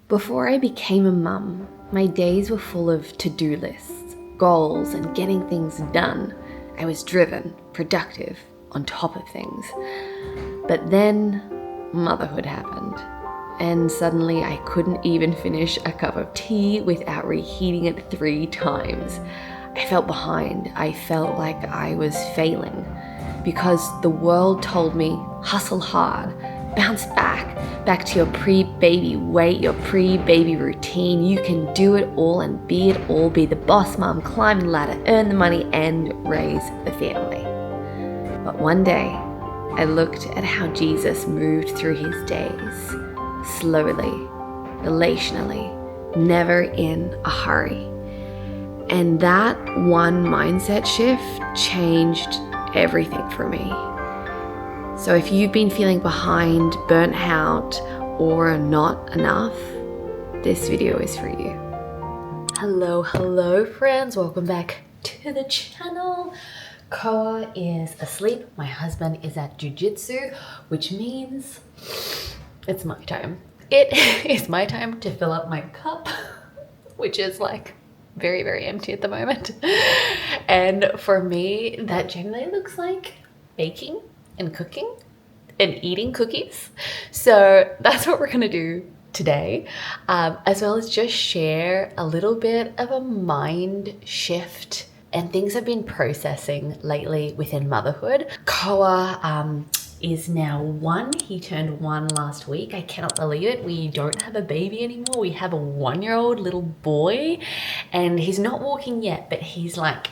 Before I became a mum, my days were full of to-do lists, goals, and getting things done. I was driven, productive, on top of things. But then motherhood happened, and suddenly I couldn't even finish a cup of tea without reheating it 3 times. I felt behind. I felt like I was failing because the world told me, hustle hard, bounce back to your pre-baby weight, your pre-baby routine. You can do it all and be it all, be the boss mom, climb the ladder, earn the money, and raise the family. But one day, I looked at how Jesus moved through his days, slowly, relationally, never in a hurry. And that one mindset shift changed everything for me. So if you've been feeling behind, burnt out, or not enough, this video is for you. Hello friends, welcome back to the channel. Koa is asleep, my husband is at jiu-jitsu, which means it's my time. It is my time to fill up my cup, which is like very empty at the moment. And for me, that generally looks like baking and cooking and eating cookies. So that's what we're gonna do today, as well as just share a little bit of a mind shift and things I've been processing lately within motherhood. Koa is now 1. He turned 1 last week. I cannot believe it. We don't have a baby anymore. We have a 1-year-old little boy, and he's not walking yet, but he's like,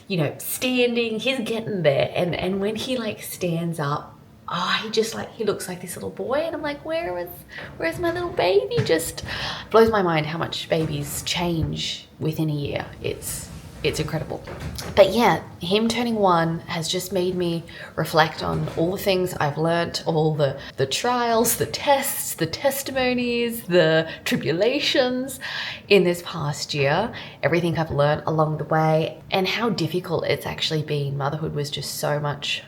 you know, standing, he's getting there. And when he like stands up, he looks like this little boy, and I'm like, where's my little baby? Just blows my mind how much babies change within a year. It's incredible. But yeah, him turning 1 has just made me reflect on all the things I've learnt, all the trials, the tests, the testimonies, the tribulations in this past year, everything I've learnt along the way, and how difficult it's actually been. Motherhood was just so much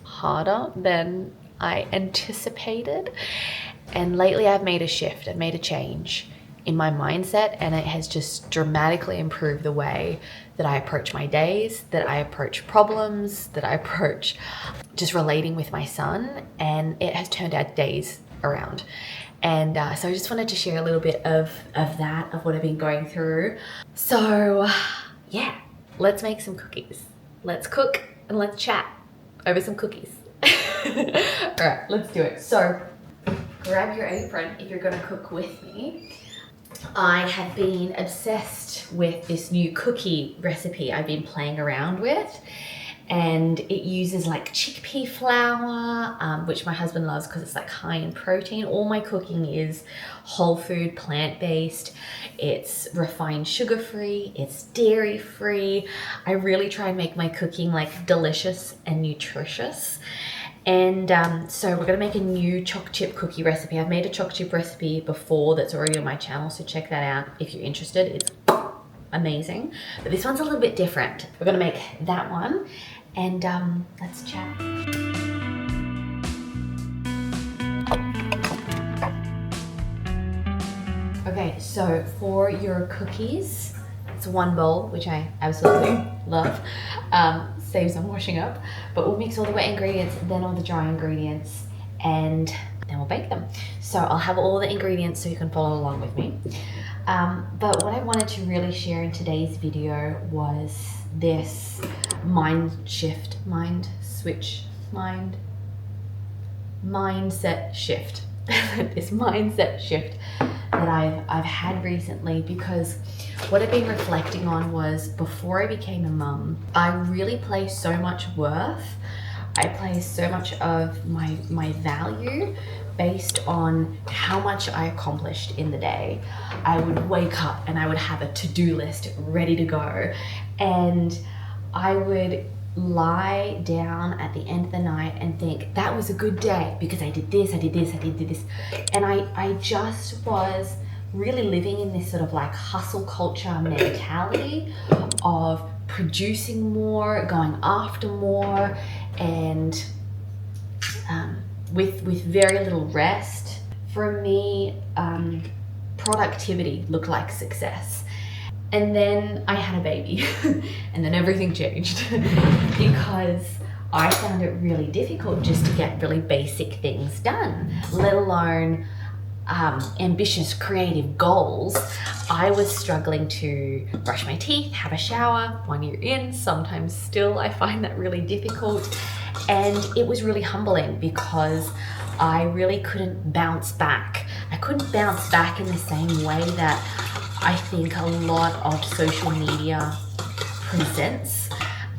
harder than I anticipated. And lately I've made a shift, I've made a change in my mindset, and it has just dramatically improved the way that I approach my days, that I approach problems, that I approach just relating with my son, and it has turned our days around. And so I just wanted to share a little bit of that, of what I've been going through. So yeah, let's make some cookies. Let's cook and let's chat over some cookies. All right, let's do it. So grab your apron if you're gonna cook with me. I have been obsessed with this new cookie recipe I've been playing around with, and it uses like chickpea flour, which my husband loves because it's like high in protein. All my cooking is whole food, plant-based. It's refined sugar-free, it's dairy-free. I really try and make my cooking like delicious and nutritious. And so we're gonna make a new choc chip cookie recipe. I've made a choc chip recipe before that's already on my channel, so check that out if you're interested. It's amazing. But this one's a little bit different. We're gonna make that one, and let's chat. Okay, so for your cookies, it's 1 bowl, which I absolutely love. Saves on washing up, but we'll mix all the wet ingredients, then all the dry ingredients, and then we'll bake them. So I'll have all the ingredients so you can follow along with me. But what I wanted to really share in today's video was this mindset shift this mindset shift that I've had recently, because what I've been reflecting on was, before I became a mum, I really placed so much worth, I placed so much of my value based on how much I accomplished in the day. I would wake up and I would have a to-do list ready to go, and I would lie down at the end of the night and think, that was a good day because I did this, I did this, I did this. And I just was really living in this sort of like hustle culture mentality of producing more, going after more, and with very little rest. For me, productivity looked like success. And then I had a baby and then everything changed because I found it really difficult just to get really basic things done, let alone ambitious, creative goals. I was struggling to brush my teeth, have a shower 1 year in. Sometimes still I find that really difficult. And it was really humbling because I really couldn't bounce back. I couldn't bounce back in the same way that I think a lot of social media presents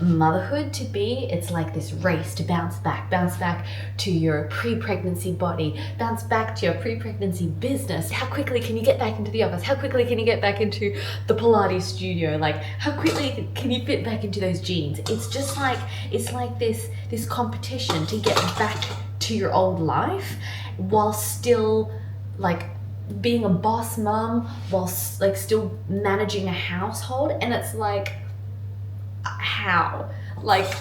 motherhood to be. It's like this race to bounce back to your pre-pregnancy body, bounce back to your pre-pregnancy business. How quickly can you get back into the office? How quickly can you get back into the Pilates studio? Like, how quickly can you fit back into those jeans? It's just like, it's like this competition to get back to your old life while still like being a boss mom, while like still managing a household. And it's like, how? Like,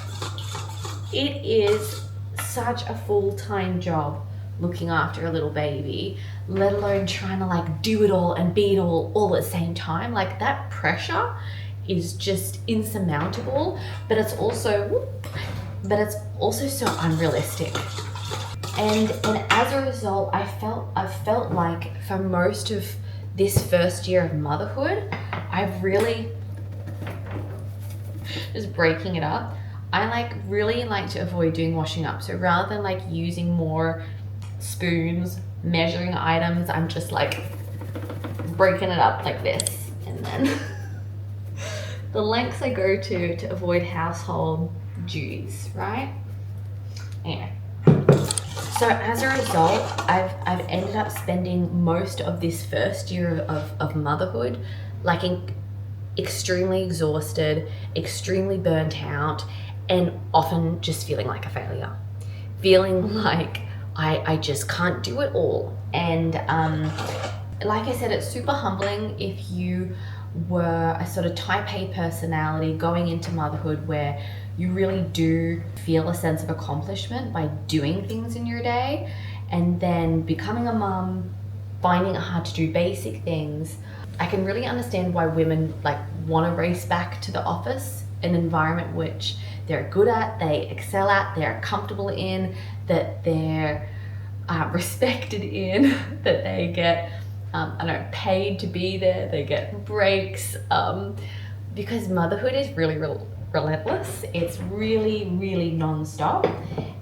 it is such a full-time job looking after a little baby, let alone trying to like do it all and be it all at the same time. Like, that pressure is just insurmountable, but it's also so unrealistic. And as a result, I felt like for most of this first year of motherhood, I've really just breaking it up. I really like to avoid doing washing up. So rather than like using more spoons, measuring items, I'm just like breaking it up like this. And then the lengths I go to avoid household duties, right? Anyway. So as a result, I've ended up spending most of this first year of motherhood like extremely exhausted, extremely burnt out, and often just feeling like a failure. Feeling like I just can't do it all. And like I said, it's super humbling if you were a sort of type A personality going into motherhood where you really do feel a sense of accomplishment by doing things in your day, and then becoming a mum, finding it hard to do basic things. I can really understand why women like want to race back to the office, an environment which they're good at, they excel at, they're comfortable in, that they're respected in, that they get paid to be there, they get breaks, because motherhood is really relentless. It's really, really non-stop,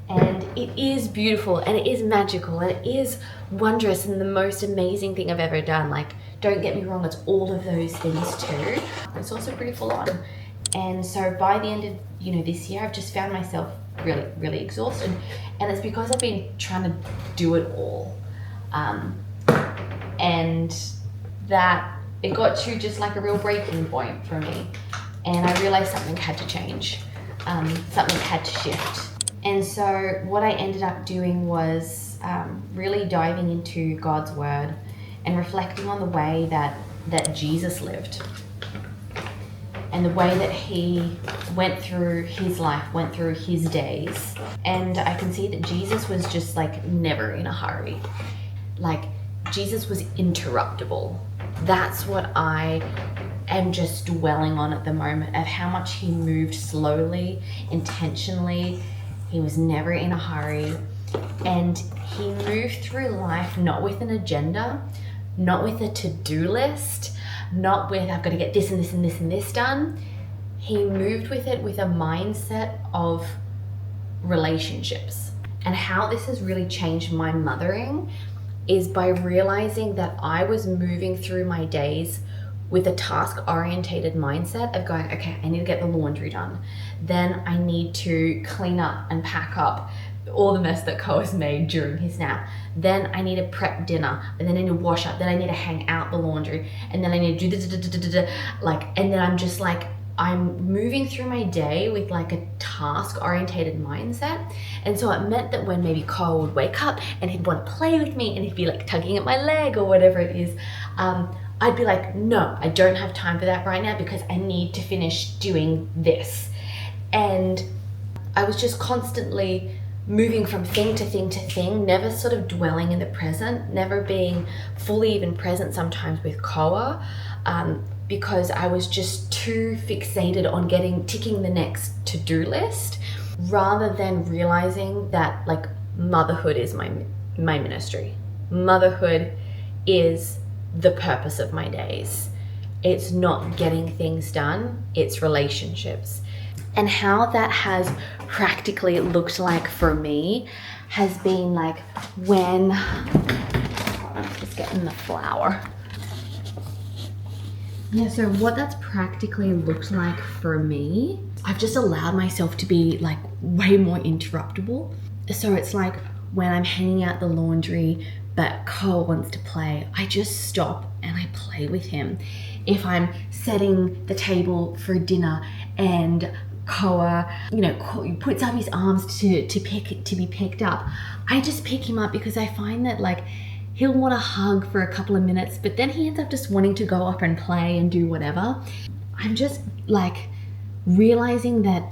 and it is beautiful and it is magical and it is wondrous and the most amazing thing I've ever done. Like, don't get me wrong, it's all of those things too. It's also pretty full on. And so by the end of this year, I've just found myself really, really exhausted, and it's because I've been trying to do it all, and that it got to just like a real breaking point for me, and I realized something had to change, something had to shift. And so what I ended up doing was really diving into God's word and reflecting on the way that Jesus lived and the way that he went through his life, went through his days. And I can see that Jesus was just like never in a hurry. Like, Jesus was interruptible. That's what I am just dwelling on at the moment, of how much he moved slowly, intentionally. He was never in a hurry, and he moved through life not with an agenda, not with a to-do list, not with I've got to get this and this and this and this done. He moved with it with a mindset of relationships. And how this has really changed my mothering is by realizing that I was moving through my days with a task-orientated mindset of going, okay, I need to get the laundry done. Then I need to clean up and pack up all the mess that Ko has made during his nap. Then I need to prep dinner, and then I need to wash up, then I need to hang out the laundry, and then I need to do and then I'm just like, I'm moving through my day with like a task-orientated mindset. And so it meant that when maybe Ko would wake up and he'd want to play with me and he'd be like tugging at my leg or whatever it is, I'd be like, no, I don't have time for that right now because I need to finish doing this. And I was just constantly moving from thing to thing to thing, never sort of dwelling in the present, never being fully even present sometimes with Koa, because I was just too fixated on ticking the next to-do list, rather than realizing that like motherhood is my ministry. Motherhood is the purpose of my days. It's not getting things done, it's relationships. And how that has practically looked like for me has been like when, I'm just getting the flour. Yeah, so what that's practically looked like for me, I've just allowed myself to be like way more interruptible. So it's like when I'm hanging out the laundry, but Cole wants to play, I just stop and I play with him. If I'm setting the table for dinner and Koa, puts up his arms to be picked up, I just pick him up, because I find that like he'll want a hug for a couple of minutes, but then he ends up just wanting to go up and play and do whatever. I'm just like realizing that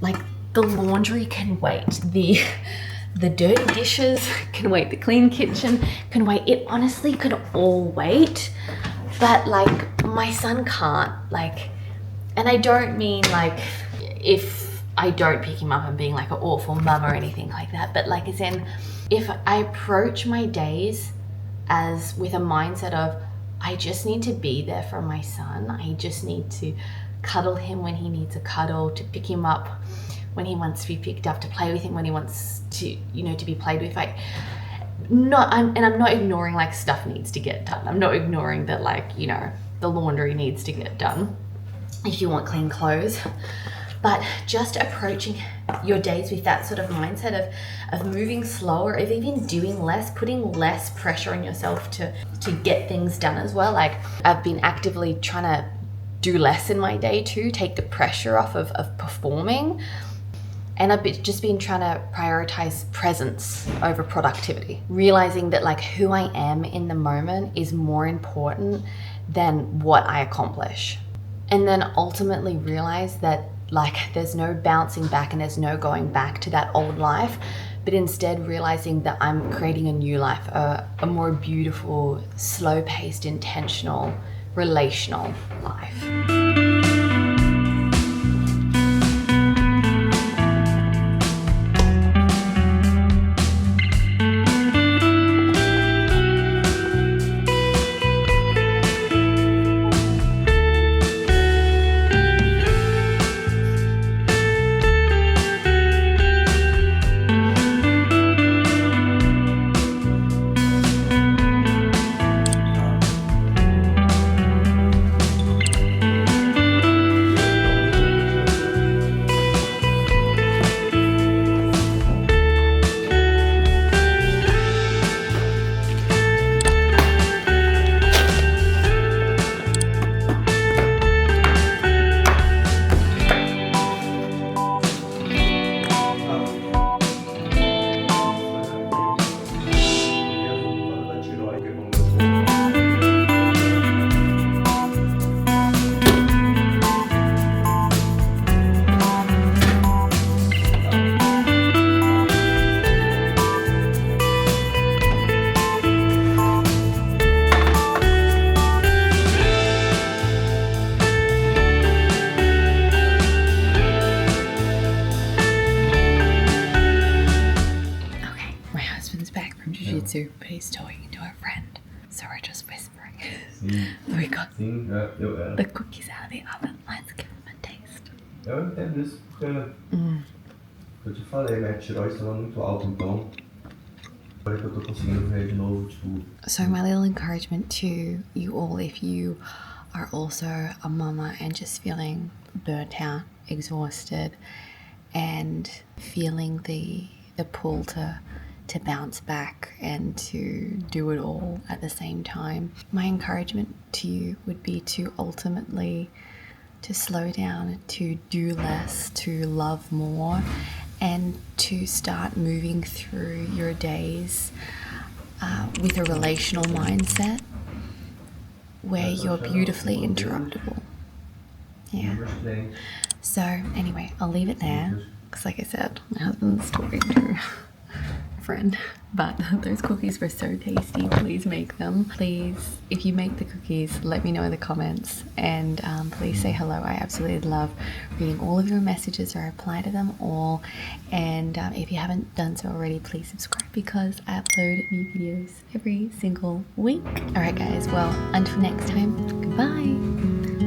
like the laundry can wait, the dirty dishes can wait, the clean kitchen can wait. It honestly can all wait, but like my son can't. Like, and I don't mean like if I don't pick him up and being like an awful mum or anything like that, but like as in, if I approach my days as with a mindset of I just need to be there for my son, I just need to cuddle him when he needs a cuddle, to pick him up when he wants to be picked up, to play with him when he wants to, to be played with. I'm not ignoring like stuff needs to get done. I'm not ignoring that like, the laundry needs to get done if you want clean clothes. But just approaching your days with that sort of mindset of moving slower, of even doing less, putting less pressure on yourself to get things done as well. Like I've been actively trying to do less in my day too, take the pressure off of performing. And I've just been trying to prioritize presence over productivity, realizing that like who I am in the moment is more important than what I accomplish. And then ultimately realize that like there's no bouncing back and there's no going back to that old life, but instead realizing that I'm creating a new life, a more beautiful, slow-paced, intentional, relational life. But he's talking to a friend, so we're just whispering. We got the cookies out of the oven. Let's give them a taste. Eu entendo isso porque eu te falei, né? Tirou isso muito alto, então agora que eu tô conseguindo ver de novo, tipo. So my little encouragement to you all, if you are also a mama and just feeling burnt out, exhausted, and feeling the pull to bounce back and to do it all at the same time. My encouragement to you would be to ultimately to slow down, to do less, to love more, and to start moving through your days with a relational mindset where you're beautifully interruptible. Yeah. So anyway, I'll leave it there. because like I said, my husband's talking to a friend. But those cookies were so tasty. Please make them. Please, if you make the cookies, let me know in the comments, and please say hello. I absolutely love reading all of your messages. I reply to them all, and if you haven't done so already, please subscribe because I upload new videos every single week. Alright guys, well, until next time, goodbye.